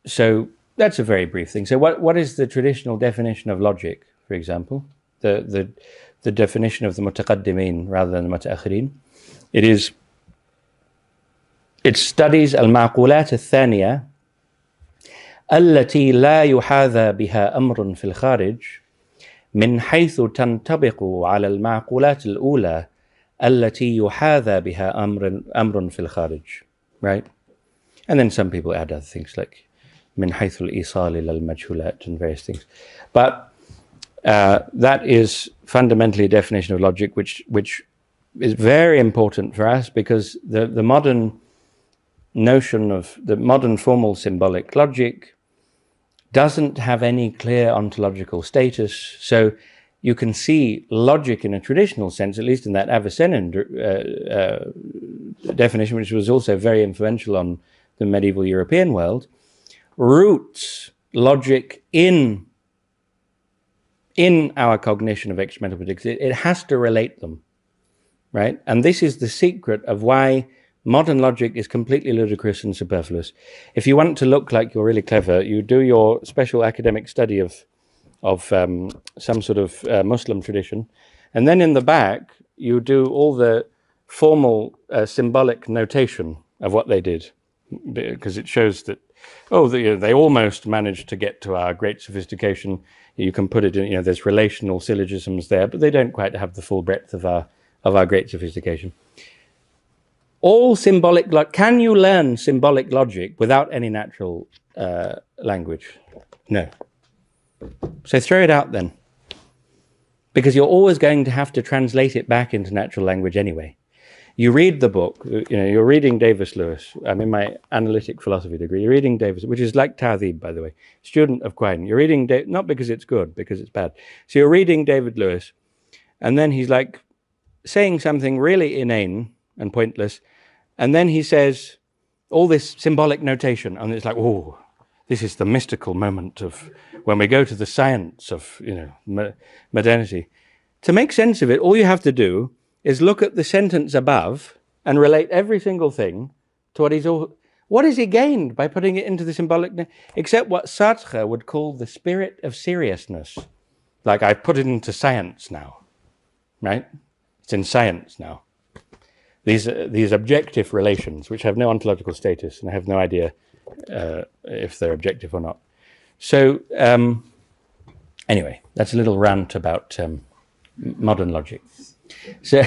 So that's a very brief thing. So what is the traditional definition of logic, for example? The definition of the mutaqaddimin rather than the mutaakhirin. It studies المعقولات الثانية التي لا يحاذى بها أمر في الخارج من حيث تنطبق على المعقولات الأولى التي يحاذى بها أمر في الخارج. Right? And then some people add other things like من حيث الإيصال إلى المجهولات and various things. But that is fundamentally a definition of logic which is very important for us, because the modern notion of the modern formal symbolic logic doesn't have any clear ontological status. So you can see logic in a traditional sense, at least in that Avicennan definition, which was also very influential on the medieval European world, roots logic in our cognition of extra-mental particulars. It has to relate them, right? And this is the secret of why modern logic is completely ludicrous and superfluous. If you want to look like you're really clever, you do your special academic study of some sort of Muslim tradition, and then in the back you do all the formal symbolic notation of what they did, because it shows that they almost managed to get to our great sophistication. You can put it in, there's relational syllogisms there, but they don't quite have the full breadth of our great sophistication. All symbolic can you learn symbolic logic without any natural language? No. So throw it out then, because you're always going to have to translate it back into natural language anyway. You read the book, you're reading Davis Lewis. I'm in my analytic philosophy degree. You're reading Davis, which is like Ta'dhib, by the way, student of Quine. You're reading, not because it's good, because it's bad. So you're reading David Lewis, and then he's like saying something really inane and pointless, and then he says all this symbolic notation, and it's like, oh, this is the mystical moment of when we go to the science of modernity. To make sense of it, all you have to do is look at the sentence above and relate every single thing to what is he gained by putting it into the symbolic, except what Sartre would call the spirit of seriousness. Like, I put it into science now, right? It's in science now. These objective relations, which have no ontological status, and I have no idea if they're objective or not. So anyway, that's a little rant about modern logic. So